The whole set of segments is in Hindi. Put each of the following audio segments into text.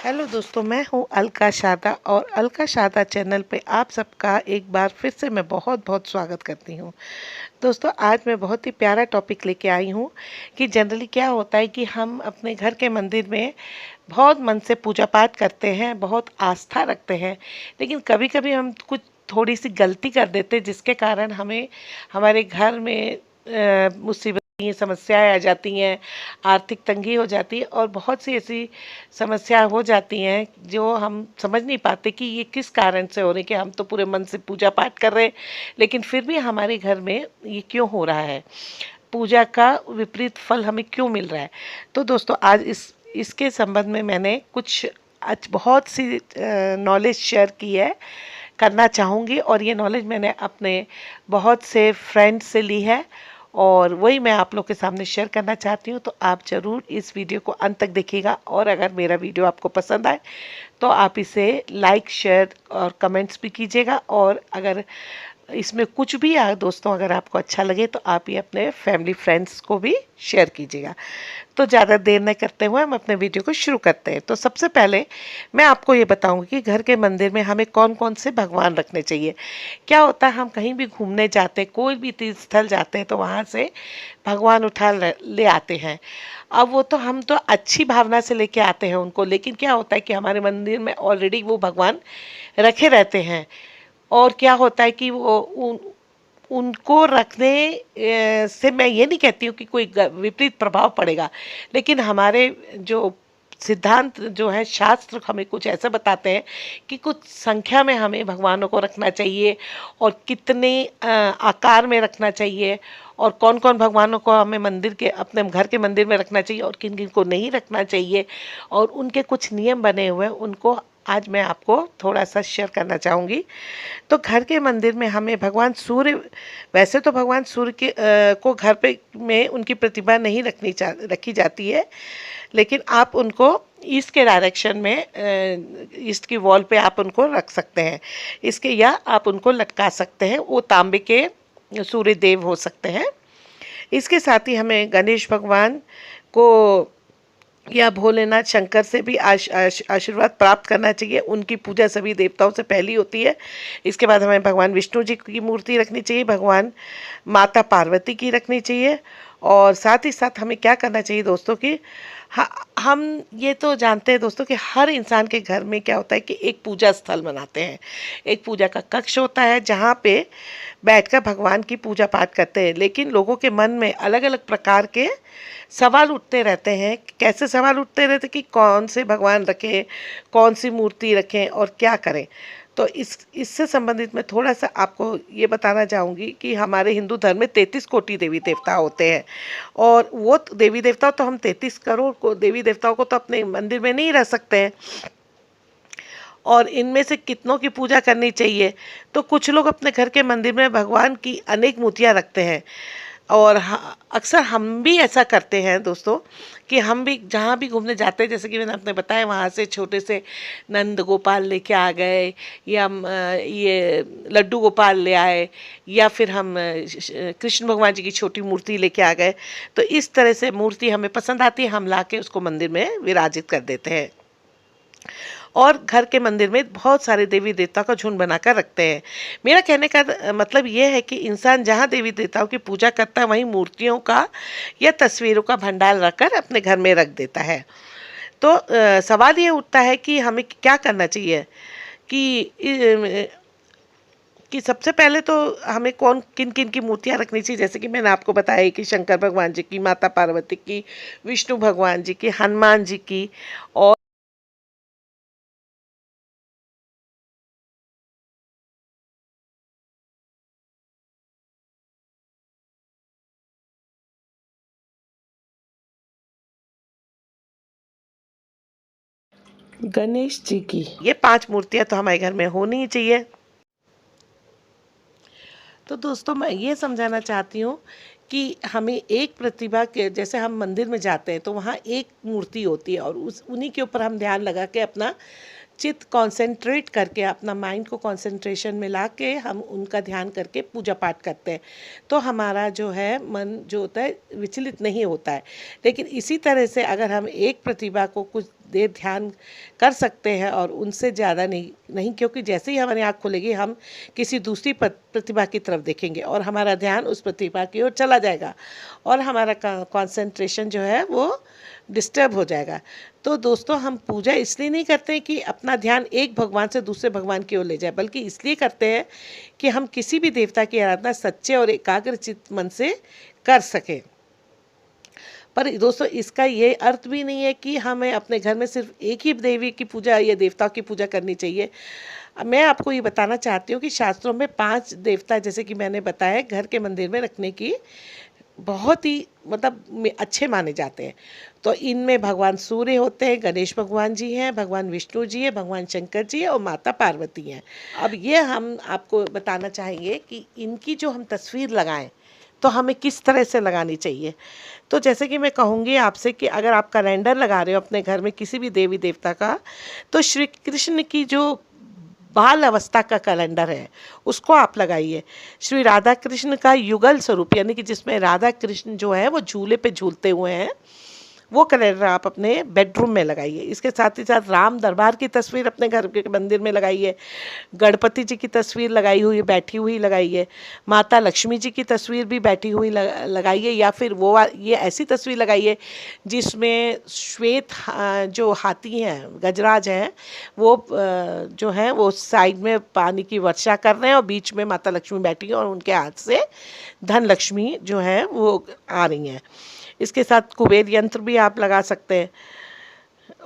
हेलो दोस्तों, मैं हूँ अलका शादा और अलका शादा चैनल पे आप सबका एक बार फिर से मैं बहुत बहुत स्वागत करती हूँ। दोस्तों, आज मैं बहुत ही प्यारा टॉपिक लेके आई हूँ कि जनरली क्या होता है कि हम अपने घर के मंदिर में बहुत मन से पूजा पाठ करते हैं, बहुत आस्था रखते हैं, लेकिन कभी कभी हम कुछ थोड़ी सी गलती कर देते हैं जिसके कारण हमें हमारे घर में मुसीबत समस्याएं आ जाती हैं, आर्थिक तंगी हो जाती है और बहुत सी ऐसी समस्या हो जाती हैं जो हम समझ नहीं पाते कि ये किस कारण से हो रही, कि हम तो पूरे मन से पूजा पाठ कर रहे हैं लेकिन फिर भी हमारे घर में ये क्यों हो रहा है, पूजा का विपरीत फल हमें क्यों मिल रहा है। तो दोस्तों, आज इसके संबंध में मैंने कुछ आज बहुत सी नॉलेज शेयर की है, करना चाहूँगी, और ये नॉलेज मैंने अपने बहुत से फ्रेंड्स से ली है और वही मैं आप लोग के सामने शेयर करना चाहती हूँ। तो आप ज़रूर इस वीडियो को अंत तक देखिएगा और अगर मेरा वीडियो आपको पसंद आए तो आप इसे लाइक, शेयर और कमेंट्स भी कीजिएगा, और अगर इसमें कुछ भी दोस्तों अगर आपको अच्छा लगे तो आप ये अपने फैमिली फ्रेंड्स को भी शेयर कीजिएगा। तो ज़्यादा देर न करते हुए हम अपने वीडियो को शुरू करते हैं। तो सबसे पहले मैं आपको ये बताऊंगी कि घर के मंदिर में हमें कौन कौन से भगवान रखने चाहिए। क्या होता है, हम कहीं भी घूमने जाते हैं, कोई भी तीर्थ स्थल जाते हैं तो वहाँ से भगवान उठा ले आते हैं। अब वो तो हम तो अच्छी भावना से लेके आते हैं उनको, लेकिन क्या होता है कि हमारे मंदिर में ऑलरेडी वो भगवान रखे रहते हैं। और क्या होता है कि वो उनको रखने से मैं ये नहीं कहती हूँ कि कोई विपरीत प्रभाव पड़ेगा, लेकिन हमारे जो सिद्धांत जो है, शास्त्र हमें कुछ ऐसा बताते हैं कि कुछ संख्या में हमें भगवानों को रखना चाहिए और कितने आकार में रखना चाहिए, और कौन कौन भगवानों को हमें मंदिर के, अपने घर के मंदिर में रखना चाहिए और किन किन को नहीं रखना चाहिए, और उनके कुछ नियम बने हुए हैं, उनको आज मैं आपको थोड़ा सा शेयर करना चाहूँगी। तो घर के मंदिर में हमें भगवान सूर्य, वैसे तो भगवान सूर्य के को घर पे में उनकी प्रतिभा नहीं रखी जाती है, लेकिन आप उनको ईस्ट के डायरेक्शन में, ईस्ट की वॉल पे आप उनको रख सकते हैं इसके, या आप उनको लटका सकते हैं। वो तांबे के सूर्य देव हो सकते हैं। इसके साथ ही हमें गणेश भगवान को या भोलेनाथ शंकर से भी आशीर्वाद प्राप्त करना चाहिए। उनकी पूजा सभी देवताओं से पहली होती है। इसके बाद हमें भगवान विष्णु जी की मूर्ति रखनी चाहिए, भगवान माता पार्वती की रखनी चाहिए, और साथ ही साथ हमें क्या करना चाहिए दोस्तों कि हम ये तो जानते हैं दोस्तों कि हर इंसान के घर में क्या होता है कि एक पूजा स्थल बनाते हैं, एक पूजा का कक्ष होता है जहाँ पे बैठकर भगवान की पूजा पाठ करते हैं। लेकिन लोगों के मन में अलग अलग प्रकार के सवाल उठते रहते हैं। कैसे सवाल उठते रहते कि कौन से भगवान रखें, कौन सी मूर्ति रखें और क्या करें। तो इससे संबंधित मैं थोड़ा सा आपको ये बताना चाहूँगी कि हमारे हिंदू धर्म में 33 कोटि देवी देवता होते हैं, और वो देवी देवता तो हम 33 करोड़ को देवी देवताओं को तो अपने मंदिर में नहीं रह सकते हैं, और इनमें से कितनों की पूजा करनी चाहिए। तो कुछ लोग अपने घर के मंदिर में भगवान की अनेक मूर्तियाँ रखते हैं, और अक्सर हम भी ऐसा करते हैं दोस्तों कि हम भी जहाँ भी घूमने जाते हैं, जैसे कि मैंने आपने बताया, वहाँ से छोटे से नंद गोपाल लेके आ गए, या हम ये लड्डू गोपाल ले आए, या फिर हम कृष्ण भगवान जी की छोटी मूर्ति लेके आ गए। तो इस तरह से मूर्ति हमें पसंद आती है, हम ला के उसको मंदिर में विराजित कर देते हैं, और घर के मंदिर में बहुत सारे देवी देवता का झुंड बनाकर रखते हैं। मेरा कहने का मतलब ये है कि इंसान जहाँ देवी देवताओं की पूजा करता है वहीं मूर्तियों का या तस्वीरों का भंडार रखकर अपने घर में रख देता है। तो सवाल ये उठता है कि हमें क्या करना चाहिए कि सबसे पहले तो हमें कौन किन किन की मूर्तियाँ रखनी चाहिए। जैसे कि मैंने आपको बताया कि शंकर भगवान जी की, माता पार्वती की, विष्णु भगवान जी की, हनुमान जी की, और गणेश जी की, ये 5 मूर्तियाँ तो हमारे घर में होनी ही चाहिए। तो दोस्तों, मैं ये समझाना चाहती हूँ कि हमें एक प्रतिभा के, जैसे हम मंदिर में जाते हैं तो वहाँ एक मूर्ति होती है, और उस उन्हीं के ऊपर हम ध्यान लगा के अपना चित्त कंसंट्रेट करके, अपना माइंड को कंसंट्रेशन में ला के हम उनका ध्यान करके पूजा पाठ करते हैं, तो हमारा जो है मन जो होता है विचलित नहीं होता है। लेकिन इसी तरह से अगर हम एक प्रतिभा को कुछ देर ध्यान कर सकते हैं और उनसे ज़्यादा नहीं, क्योंकि जैसे ही हमारी आँख खुलेगी हम किसी दूसरी प्रतिभा की तरफ देखेंगे और हमारा ध्यान उस प्रतिभा की ओर चला जाएगा और हमारा कंसंट्रेशन जो है वो डिस्टर्ब हो जाएगा। तो दोस्तों, हम पूजा इसलिए नहीं करते कि अपना ध्यान एक भगवान से दूसरे भगवान की ओर ले जाए, बल्कि इसलिए करते हैं कि हम किसी भी देवता की आराधना सच्चे और एकाग्रचित्त मन से कर सकें। पर दोस्तों, इसका ये अर्थ भी नहीं है कि हमें अपने घर में सिर्फ एक ही देवी की पूजा या देवताओं की पूजा करनी चाहिए। मैं आपको ये बताना चाहती हूँ कि शास्त्रों में 5 देवता, जैसे कि मैंने बताया, घर के मंदिर में रखने की बहुत ही अच्छे माने जाते हैं। तो इनमें भगवान सूर्य होते हैं, गणेश भगवान जी हैं, भगवान विष्णु जी हैं, भगवान शंकर जी हैं और माता पार्वती हैं। अब ये हम आपको बताना चाहेंगे कि इनकी जो हम तस्वीर लगाएं तो हमें किस तरह से लगानी चाहिए। तो जैसे कि मैं कहूँगी आपसे कि अगर आप कैलेंडर लगा रहे हो अपने घर में किसी भी देवी देवता का, तो श्री कृष्ण की जो बाल अवस्था का कैलेंडर है उसको आप लगाइए। श्री राधा कृष्ण का युगल स्वरूप, यानी कि जिसमें राधा कृष्ण जो है वो झूले पे झूलते हुए हैं, वो कैलेंडर आप अपने बेडरूम में लगाइए। इसके साथ ही साथ राम दरबार की तस्वीर अपने घर के मंदिर में लगाइए, गणपति जी की तस्वीर लगाई हुई बैठी हुई लगाइए, माता लक्ष्मी जी की तस्वीर भी बैठी हुई लगाइए, या फिर ये ऐसी तस्वीर लगाइए जिसमें श्वेत जो हाथी हैं, गजराज हैं, वो जो हैं वो साइड में पानी की वर्षा कर रहे हैं और बीच में माता लक्ष्मी बैठी हैं और उनके हाथ से धन लक्ष्मी जो है वो आ रही हैं। इसके साथ कुबेर यंत्र भी आप लगा सकते हैं।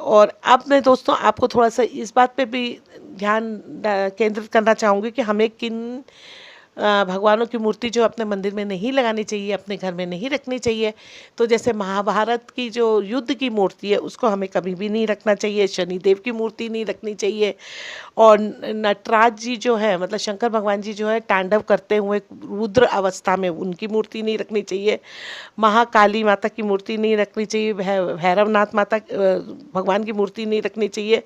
और अब मैं दोस्तों आपको थोड़ा सा इस बात पे भी ध्यान केंद्रित करना चाहूँगी कि हमें किन भगवानों की मूर्ति जो अपने मंदिर में नहीं लगानी चाहिए, अपने घर में नहीं रखनी चाहिए। तो जैसे महाभारत की जो युद्ध की मूर्ति है उसको हमें कभी भी नहीं रखना चाहिए, शनिदेव की मूर्ति नहीं रखनी चाहिए, और नटराज जी जो है, मतलब शंकर भगवान जी जो है तांडव करते हुए रुद्र अवस्था में, उनकी मूर्ति नहीं रखनी चाहिए। महाकाली माता की मूर्ति नहीं रखनी चाहिए, भैरवनाथ माता भगवान की मूर्ति नहीं रखनी चाहिए।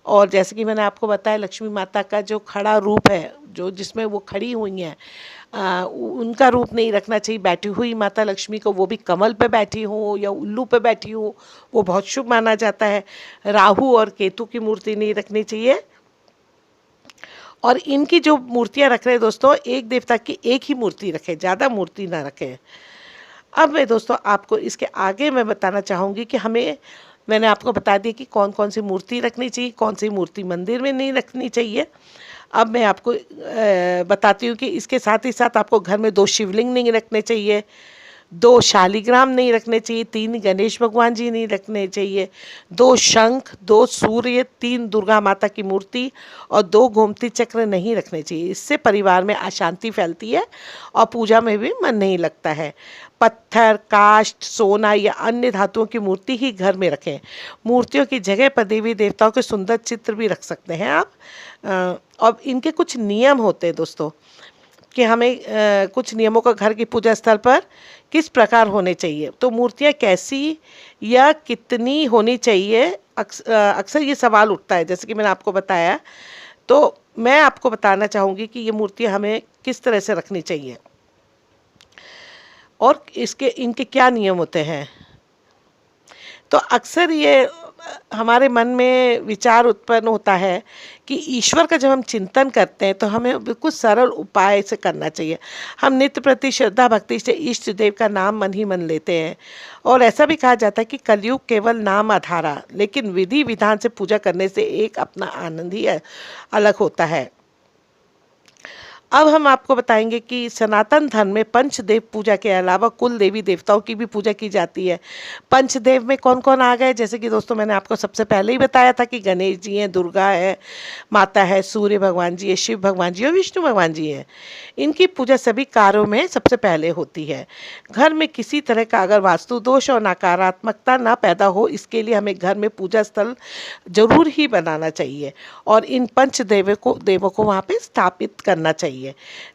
और जैसे कि मैंने आपको बताया, लक्ष्मी माता का जो खड़ा रूप है, जो जिसमें वो खड़ी हुई हैं, उनका रूप नहीं रखना चाहिए। बैठी हुई माता लक्ष्मी को, वो भी कमल पे बैठी हो या उल्लू पे बैठी हो, वो बहुत शुभ माना जाता है। राहु और केतु की मूर्ति नहीं रखनी चाहिए। और इनकी जो मूर्तियां रख रहे हैं दोस्तों, एक देवता की एक ही मूर्ति रखें, ज़्यादा मूर्ति ना रखें। अब मैं दोस्तों आपको इसके आगे मैं बताना चाहूँगी कि मैंने आपको बता दिया कि कौन कौन सी मूर्ति रखनी चाहिए, कौन सी मूर्ति मंदिर में नहीं रखनी चाहिए। अब मैं आपको बताती हूँ कि इसके साथ ही साथ आपको घर में 2 शिवलिंग नहीं रखने चाहिए, 2 शालिग्राम नहीं रखने चाहिए, 3 गणेश भगवान जी नहीं रखने चाहिए, 2 शंख, 2 सूर्य, 3 दुर्गा माता की मूर्ति और 2 गोमती चक्र नहीं रखने चाहिए। इससे परिवार में अशांति फैलती है और पूजा में भी मन नहीं लगता है। पत्थर, काष्ठ, सोना या अन्य धातुओं की मूर्ति ही घर में रखें। मूर्तियों की जगह पर देवी देवताओं के सुंदर चित्र भी रख सकते हैं आप। और इनके कुछ नियम होते हैं दोस्तों, कि हमें कुछ नियमों का घर की पूजा स्थल पर किस प्रकार होने चाहिए। तो मूर्तियाँ कैसी या कितनी होनी चाहिए, अक्सर ये सवाल उठता है, जैसे कि मैंने आपको बताया। तो मैं आपको बताना चाहूँगी कि ये मूर्तियाँ हमें किस तरह से रखनी चाहिए और इनके क्या नियम होते हैं। तो अक्सर ये हमारे मन में विचार उत्पन्न होता है कि ईश्वर का जब हम चिंतन करते हैं तो हमें बिल्कुल सरल उपाय से करना चाहिए। हम नित्य प्रति श्रद्धा भक्ति से इष्ट देव का नाम मन ही मन लेते हैं, और ऐसा भी कहा जाता है कि कलयुग केवल नाम आधारा, लेकिन विधि विधान से पूजा करने से एक अपना आनंद ही अलग होता है। अब हम आपको बताएंगे कि सनातन धर्म में पंचदेव पूजा के अलावा कुल देवी देवताओं की भी पूजा की जाती है। पंचदेव में कौन कौन आ गए, जैसे कि दोस्तों मैंने आपको सबसे पहले ही बताया था कि गणेश जी हैं, दुर्गा है, माता है, सूर्य भगवान जी है, शिव भगवान जी और विष्णु भगवान जी हैं। इनकी पूजा सभी कार्यों में सबसे पहले होती है। घर में किसी तरह का अगर वास्तु दोष और नकारात्मकता ना पैदा हो, इसके लिए हमें घर में पूजा स्थल जरूर ही बनाना चाहिए और इन पंचदेवों को वहाँ पे स्थापित करना चाहिए।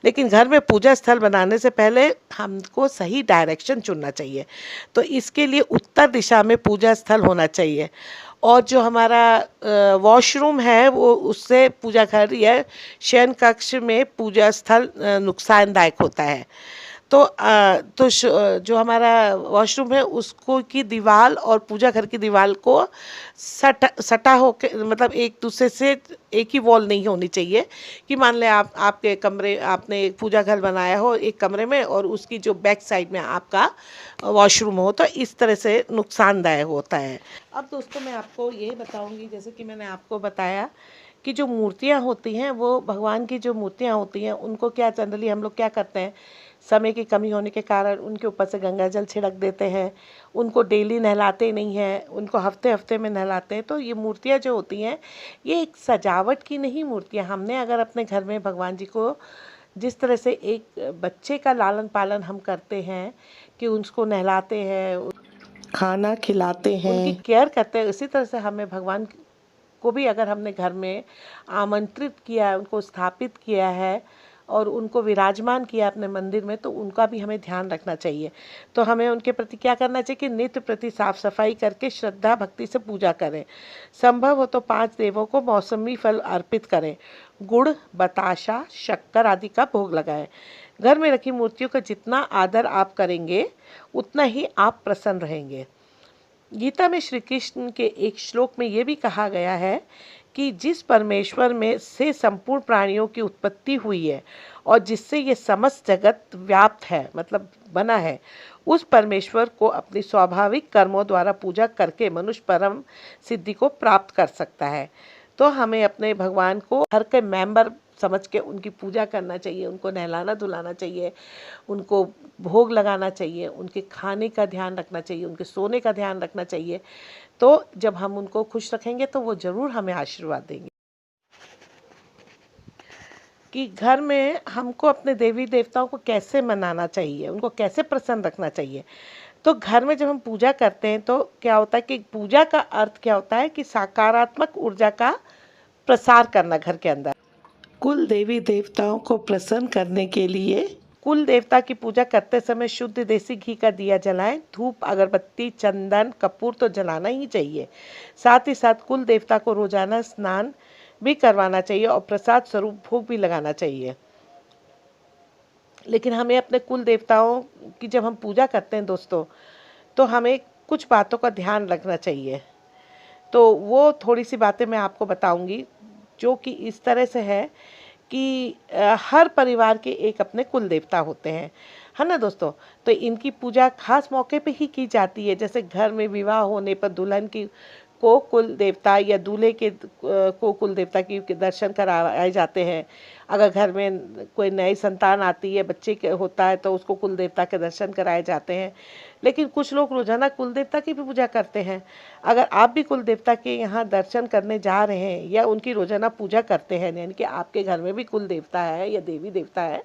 लेकिन घर में पूजा स्थल बनाने से पहले हमको सही डायरेक्शन चुनना चाहिए। तो इसके लिए उत्तर दिशा में पूजा स्थल होना चाहिए, और जो हमारा वॉशरूम है वो उससे पूजा घर या शयन कक्ष में पूजा स्थल नुकसानदायक होता है। जो हमारा वॉशरूम है उसको की दीवार और पूजा घर की दीवार को सटा होके, मतलब एक दूसरे से एक ही वॉल नहीं होनी चाहिए। कि मान लें आपके कमरे, आपने एक पूजा घर बनाया हो एक कमरे में और उसकी जो बैक साइड में आपका वॉशरूम हो, तो इस तरह से नुकसानदायक होता है। अब दोस्तों मैं आपको ये बताऊंगी, जैसे कि मैंने आपको बताया कि जो मूर्तियाँ होती हैं, वो भगवान की जो मूर्तियाँ होती हैं उनको क्या जनरली हम लोग क्या करते हैं, समय की कमी होने के कारण उनके ऊपर से गंगा जल छिड़क देते हैं, उनको डेली नहलाते नहीं हैं, उनको हफ्ते हफ्ते में नहलाते हैं। तो ये मूर्तियाँ जो होती हैं, ये एक सजावट की नहीं मूर्तियाँ। हमने अगर अपने घर में भगवान जी को जिस तरह से एक बच्चे का लालन पालन हम करते हैं कि उसको नहलाते हैं, खाना खिलाते हैं, उनकी केयर करते हैं, उसी तरह से हमें भगवान को भी अगर हमने घर में आमंत्रित किया है, उनको स्थापित किया है और उनको विराजमान किया अपने मंदिर में, तो उनका भी हमें ध्यान रखना चाहिए। तो हमें उनके प्रति क्या करना चाहिए कि नित्य प्रति साफ सफाई करके श्रद्धा भक्ति से पूजा करें। संभव हो तो 5 देवों को मौसमी फल अर्पित करें, गुड़, बताशा, शक्कर आदि का भोग लगाएं। घर में रखी मूर्तियों का जितना आदर आप करेंगे उतना ही आप प्रसन्न रहेंगे। गीता में श्री कृष्ण के एक श्लोक में ये भी कहा गया है कि जिस परमेश्वर में से संपूर्ण प्राणियों की उत्पत्ति हुई है और जिससे ये समस्त जगत व्याप्त है, मतलब बना है, उस परमेश्वर को अपनी स्वाभाविक कर्मों द्वारा पूजा करके मनुष्य परम सिद्धि को प्राप्त कर सकता है। तो हमें अपने भगवान को घर के मेंबर समझ के उनकी पूजा करना चाहिए, उनको नहलाना धुलाना चाहिए, उनको भोग लगाना चाहिए, उनके खाने का ध्यान रखना चाहिए, उनके सोने का ध्यान रखना चाहिए। तो जब हम उनको खुश रखेंगे तो वो ज़रूर हमें आशीर्वाद देंगे। कि घर में हमको अपने देवी देवताओं को कैसे मनाना चाहिए, उनको कैसे प्रसन्न रखना चाहिए। तो घर में जब हम पूजा करते हैं तो क्या होता है कि पूजा का अर्थ क्या होता है कि सकारात्मक ऊर्जा का प्रसार करना घर के अंदर। कुल देवी देवताओं को प्रसन्न करने के लिए कुल देवता की पूजा करते समय शुद्ध देसी घी का दिया जलाएं। धूप, अगरबत्ती, चंदन, कपूर तो जलाना ही चाहिए। साथ ही साथ कुल देवता को रोजाना स्नान भी करवाना चाहिए और प्रसाद स्वरूप भोग भी लगाना चाहिए। लेकिन हमें अपने कुल देवताओं की जब हम पूजा करते हैं दोस्तों, तो हमें कुछ बातों का ध्यान रखना चाहिए। तो वो थोड़ी सी बातें मैं आपको बताऊंगी, जो कि इस तरह से है कि हर परिवार के एक अपने कुल देवता होते हैं, है ना दोस्तों। तो इनकी पूजा खास मौके पे ही की जाती है। जैसे घर में विवाह होने पर दुल्हन की को कुल देवता या दूल्हे के को कुल देवता की के दर्शन कराए जाते हैं। अगर घर में कोई नई संतान आती है, बच्चे के होता है, तो उसको कुल देवता के दर्शन कराए जाते हैं। लेकिन कुछ लोग रोजाना कुल देवता की भी पूजा करते हैं। अगर आप भी कुल देवता के यहाँ दर्शन करने जा रहे हैं या उनकी रोजाना पूजा करते हैं, यानी कि आपके घर में भी कुल देवता है या देवी देवता है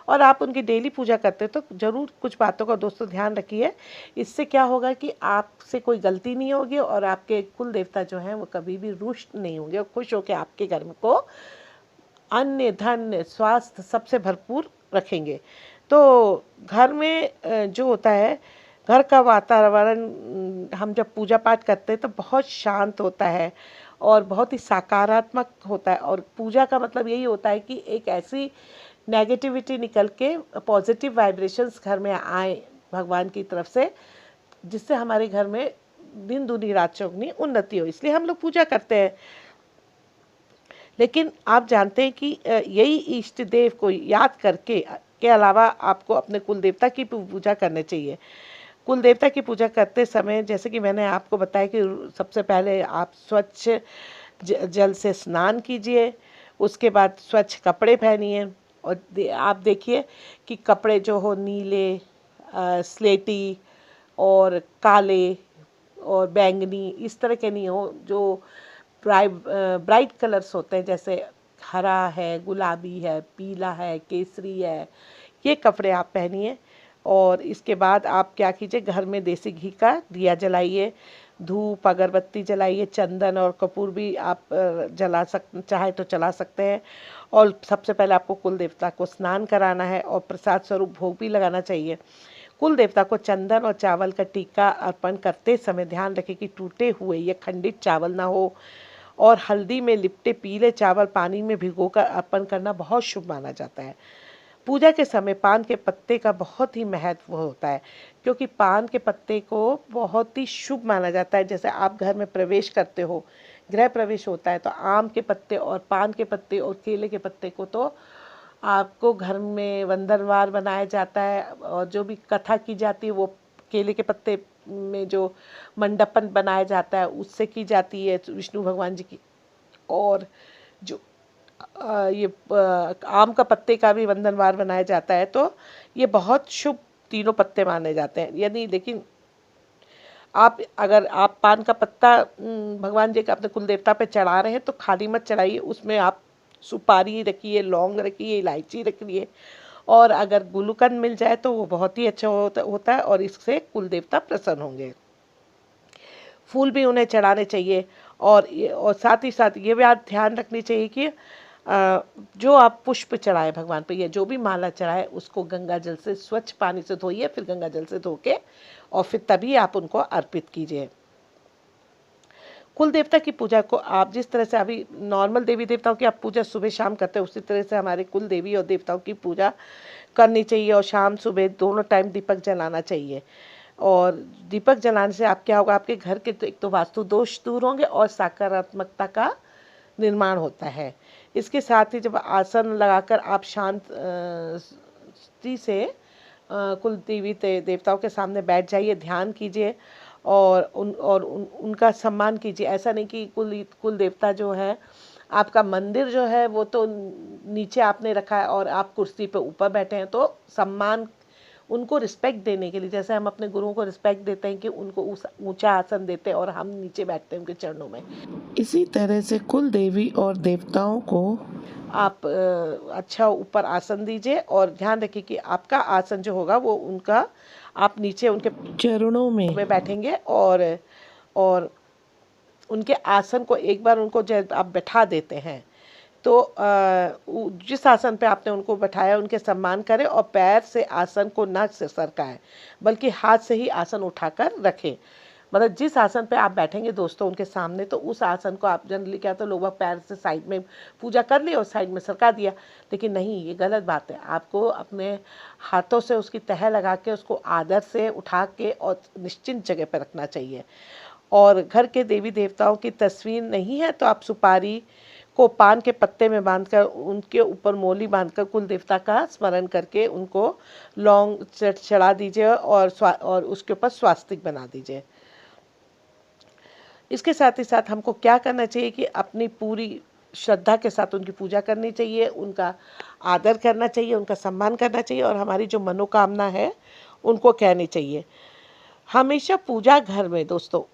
और आप उनकी डेली पूजा करते हैं, तो ज़रूर कुछ बातों का दोस्तों ध्यान रखिए। इससे क्या होगा कि आपसे कोई गलती नहीं होगी और आपके कुल देवता जो हैं वो कभी भी रुष्ट नहीं होंगे और खुश होकर आपके घर को अन्न, धन, स्वास्थ्य सबसे भरपूर रखेंगे। तो घर में जो होता है, घर का वातावरण हम जब पूजा पाठ करते हैं तो बहुत शांत होता है और बहुत ही सकारात्मक होता है। और पूजा का मतलब यही होता है कि एक ऐसी नेगेटिविटी निकल के पॉजिटिव वाइब्रेशंस घर में आए भगवान की तरफ से, जिससे हमारे घर में दिन दूनी रात चौगनी उन्नति हो। इसलिए हम लोग पूजा करते हैं। लेकिन आप जानते हैं कि यही इष्ट देव को याद करके के अलावा आपको अपने कुल देवता की पूजा करनी चाहिए। कुल देवता की पूजा करते समय जैसे कि मैंने आपको बताया कि सबसे पहले आप स्वच्छ जल से स्नान कीजिए, उसके बाद स्वच्छ कपड़े पहनिए और आप देखिए कि कपड़े जो हो नीले, स्लेटी और काले और बैंगनी इस तरह के नहीं हो, जो ब्राइट कलर्स होते हैं, जैसे हरा है, गुलाबी है, पीला है, केसरी है, ये कपड़े आप पहनिए। और इसके बाद आप क्या कीजिए, घर में देसी घी का दिया जलाइए, धूप अगरबत्ती जलाइए, चंदन और कपूर भी आप चाहे तो चला सकते हैं। और सबसे पहले आपको कुल देवता को स्नान कराना है और प्रसाद स्वरूप भोग भी लगाना चाहिए। कुल देवता को चंदन और चावल का टीका अर्पण करते समय ध्यान रखें कि टूटे हुए या खंडित चावल ना हो। और हल्दी में लिपटे पीले चावल पानी में भिगोकर अर्पण करना बहुत शुभ माना जाता है। पूजा के समय पान के पत्ते का बहुत ही महत्व होता है, क्योंकि पान के पत्ते को बहुत ही शुभ माना जाता है। जैसे आप घर में प्रवेश करते हो, गृह प्रवेश होता है, तो आम के पत्ते और पान के पत्ते और केले के पत्ते को तो आपको घर में वंदनवार बनाया जाता है, और जो भी कथा की जाती है वो केले के पत्ते में जो मंडपन बनाया जाता है उससे की जाती है विष्णु भगवान जी की। और जो ये आम का पत्ते का भी वंदनवार बनाया जाता है, तो ये बहुत शुभ तीनों पत्ते माने जाते हैं। यानी लेकिन अगर आप पान का पत्ता भगवान जी का अपने कुल देवता पे चढ़ा रहे हैं तो खाली मत चढ़ाइए, उसमें आप सुपारी रखिए, लौंग रखिए, इलायची रखिए, और अगर गुलकंद मिल जाए तो वो बहुत ही अच्छा होता है, और इससे कुल देवता प्रसन्न होंगे। फूल भी उन्हें चढ़ाने चाहिए, और साथ ही साथ ये बात ध्यान रखनी चाहिए कि जो आप पुष्प चढ़ाए भगवान पे या जो भी माला चढ़ाए उसको गंगा जल से, स्वच्छ पानी से धोइए, फिर गंगा जल से धो के और फिर तभी आप उनको अर्पित कीजिए। कुल देवता की पूजा को आप जिस तरह से अभी नॉर्मल देवी देवताओं की आप पूजा सुबह शाम करते हैं, उसी तरह से हमारे कुल देवी और देवताओं की पूजा करनी चाहिए, और शाम सुबह दोनों टाइम दीपक जलाना चाहिए। और दीपक जलाने से आप क्या होगा, आपके घर के तो एक तो वास्तु दोष दूर होंगे और सकारात्मकता का निर्माण होता है। इसके साथ ही जब आसन लगाकर आप शांति से कुल देवी देवताओं के सामने बैठ जाइए, ध्यान कीजिए और उनका सम्मान कीजिए। ऐसा नहीं कि कुल देवता जो है, आपका मंदिर जो है वो तो नीचे आपने रखा है और आप कुर्सी पे ऊपर बैठे हैं, तो सम्मान उनको रिस्पेक्ट देने के लिए, जैसे हम अपने गुरुओं को रिस्पेक्ट देते हैं कि उनको ऊंचा आसन देते हैं और हम नीचे बैठते हैं उनके चरणों में, इसी तरह से कुल देवी और देवताओं को आप अच्छा ऊपर आसन दीजिए, और ध्यान रखिए कि आपका आसन जो होगा वो उनका, आप नीचे उनके चरणों में बैठेंगे, और उनके आसन को एक बार उनको जब आप बैठा देते हैं तो जिस आसन पे आपने उनको बैठाया उनके सम्मान करें, और पैर से आसन को न सरकाएं बल्कि हाथ से ही आसन उठाकर रखें। मतलब जिस आसन पे आप बैठेंगे दोस्तों उनके सामने, तो उस आसन को आप जनरली क्या, तो लोग पैर से साइड में पूजा कर ली और साइड में सरका दिया, लेकिन नहीं, ये गलत बात है। आपको अपने हाथों से उसकी तह लगा के उसको आदर से उठा के और निश्चिंत जगह पर रखना चाहिए। और घर के देवी देवताओं की तस्वीर नहीं है तो आप सुपारी को पान के पत्ते में बांधकर उनके ऊपर मोली बांधकर कुल देवता का स्मरण करके उनको लौंग चढ़ा दीजिए, और उसके ऊपर स्वास्तिक बना दीजिए। इसके साथ ही साथ हमको क्या करना चाहिए कि अपनी पूरी श्रद्धा के साथ उनकी पूजा करनी चाहिए, उनका आदर करना चाहिए, उनका सम्मान करना चाहिए, और हमारी जो मनोकामना है उनको कहनी चाहिए। हमेशा पूजा घर में दोस्तों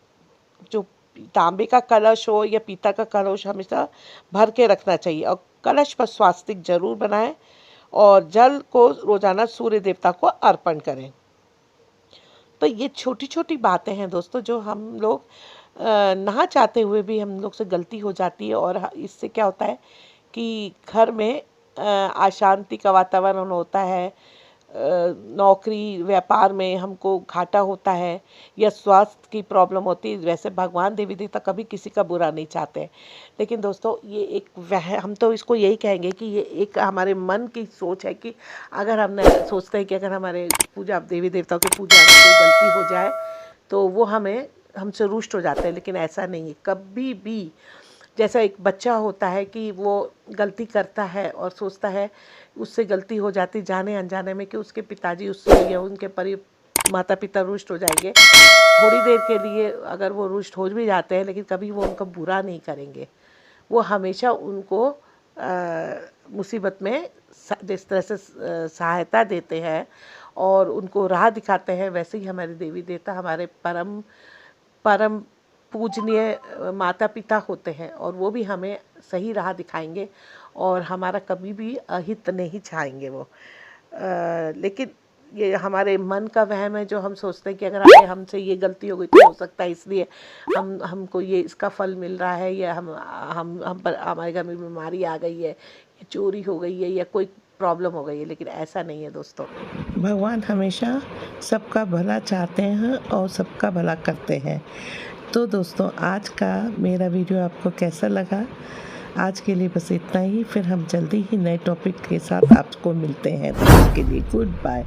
जो तांबे का कलश हो या पीतल का कलश हमेशा भर के रखना चाहिए, और कलश पर स्वास्तिक जरूर बनाएं, और जल को रोजाना सूर्य देवता को अर्पण करें। तो ये छोटी छोटी बातें हैं दोस्तों जो हम लोग ना चाहते हुए भी हम लोग से गलती हो जाती है, और इससे क्या होता है कि घर में अशांति का वातावरण होता है, नौकरी व्यापार में हमको घाटा होता है, या स्वास्थ्य की प्रॉब्लम होती है। वैसे भगवान देवी देवता कभी किसी का बुरा नहीं चाहते हैं, लेकिन दोस्तों ये एक हम तो इसको यही कहेंगे कि ये एक हमारे मन की सोच है कि अगर हम सोचते हैं कि अगर हमारे पूजा देवी देवताओं की पूजा में कोई गलती हो जाए तो वो हमसे रुष्ट हो जाते हैं, लेकिन ऐसा नहीं है कभी भी। जैसा एक बच्चा होता है कि वो गलती करता है और सोचता है उससे गलती हो जाती जाने अनजाने में कि उसके पिताजी उससे या उनके माता पिता रुष्ट हो जाएंगे, थोड़ी देर के लिए अगर वो रुष्ट हो भी जाते हैं, लेकिन कभी वो उनका बुरा नहीं करेंगे। वो हमेशा उनको मुसीबत में जिस तरह से सहायता देते हैं और उनको राह दिखाते हैं, वैसे ही हमारे देवी देवता हमारे परम पूजनीय माता पिता होते हैं, और वो भी हमें सही राह दिखाएंगे और हमारा कभी भी अहित नहीं चाहेंगे वो। लेकिन ये हमारे मन का वहम है जो हम सोचते हैं कि अगर हमसे ये गलती हो गई तो हो सकता है इसलिए हमको ये इसका फल मिल रहा है, या हम पर हमारे घर में बीमारी आ गई है, या चोरी हो गई है, या कोई प्रॉब्लम हो गई है, लेकिन ऐसा नहीं है दोस्तों। भगवान हमेशा सबका भला चाहते हैं और सबका भला करते हैं। तो दोस्तों आज का मेरा वीडियो आपको कैसा लगा आज के लिए बस इतना ही, फिर हम जल्दी ही नए टॉपिक के साथ आपको मिलते हैं। तब तक के लिए गुड बाय।